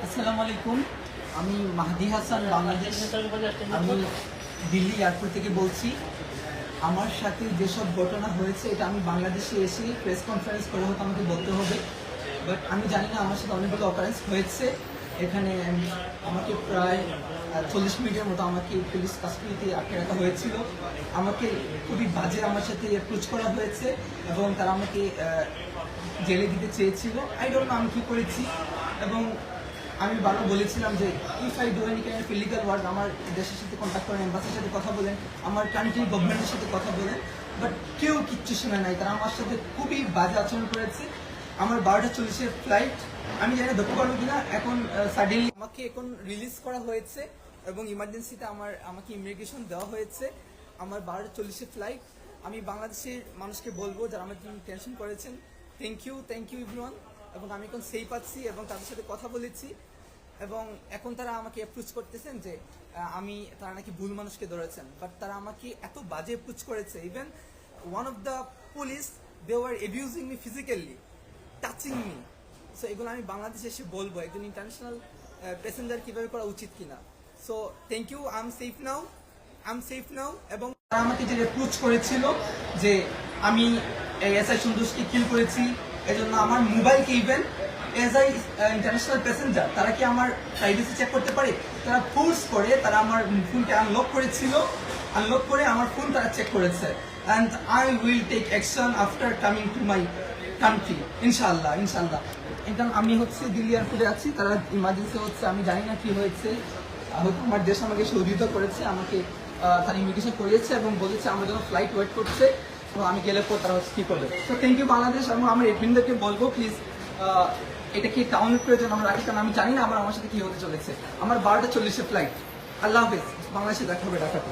আসসালামু আলাইকুম। আমি মাহদি হাসান, বাংলাদেশ। আমি দিল্লি এয়ারপোর্ট থেকে বলছি। আমার সাথে যেসব ঘটনা হয়েছে এটা আমি বাংলাদেশে এসে প্রেস কনফারেন্স করে হয়তো আমাকে বলতে হবে, বাট আমি জানি না। আমার সাথে অনেকগুলো অকারেন্স হয়েছে এখানে। আমাকে প্রায় 40 মিনিটের মতো আমাকে পুলিশ কাস্টডিতে আটকে রাখা হয়েছিল। আমাকে খুবই বাজে আমার সাথে অ্যাপ্রোচ করা হয়েছে এবং তারা আমাকে জেলে দিতে চেয়েছিল। আই ডোন্ট নো আমি কী করেছি। এবং আমি বারবার বলেছিলাম যে if I do any kind of illegal work, আমার দেশের সাথে কন্ট্যাক্ট করেন, এম্বাসির সাথে কথা বলেন, আমার কান্ট্রি গভর্নমেন্টের সাথে কথা বলেন, বাট কেউ কিচ্ছু শোনে নাই। তারা আমার সাথে খুবই বাজে আচরণ করেছে। আমার 12:40-এর ফ্লাইট, আমি জানি ধরতে পারবো কিনা। এখন সাডেনলি আমাকে এখন রিলিজ করা হয়েছে এবং ইমার্জেন্সিতে আমাকে ইমিগ্রেশন দেওয়া হয়েছে। আমার 12:40-এর ফ্লাইট। আমি বাংলাদেশের মানুষকে বলবো যারা আমার জন্য টেনশন করেছেন, থ্যাংক ইউ এভরিওয়ান। এবং আমি এখন সেফ আছি এবং তাদের সাথে কথা বলেছি এবং এখন তারা আমাকে অ্যাপ্রোচ করতেছেন যে তারা নাকি ভুল মানুষকে ধরেছেন, বাট তারা আমাকে এত বাজে অ্যাপ্রোচ করেছে। Even one of the police, they were abusing me physically, touching me. So এগুলো আমি বাংলাদেশে এসে বলবো একজন ইন্টারন্যাশনাল প্যাসেঞ্জার কীভাবে করা উচিত কিনা। So thank you, I am safe now. এবং তারা আমাকে যে অ্যাপ্রোচ করেছিল যে আমি এসআই সন্তোষকে কিল করেছি, এজন্য আমার মোবাইলকে even as I international passenger তারা কি আমার প্রাইভেসি চেক করতে পারে? তারা ফোর্স করে তারা আমার ফোনকে আনলক করেছিল, আনলক করে আমার ফোন তারা চেক করেছে। And I will take action after coming to my country, ইনশাআল্লাহ। এখন আমি দিল্লি এয়ারপোর্টে আছি। তারা ইমার্জেন্সি হচ্ছে, আমি জানি না কি হয়েছে। হয়তো আমার দেশ আমাকে সহযোগিতা করেছে, আমাকে তারা ইমিগ্রেশন করিয়েছে এবং বলেছে আমার জন্য ফ্লাইট ওয়েট করছে। তো আমি গেলে পর তারা কী করবে। তো থ্যাংক ইউ বাংলাদেশ। এবং আমার এডমিনদেরকে বলবো প্লিজ এটা কি টাউনের প্রয়োজন আমরা রাখি, কারণ আমি জানি না আমার সাথে কি হতে চলেছে। আমার 12:40-এর ফ্লাইট। আল্লাহ হাফেজ। বাংলাদেশে দেখা হবে ঢাকাতে।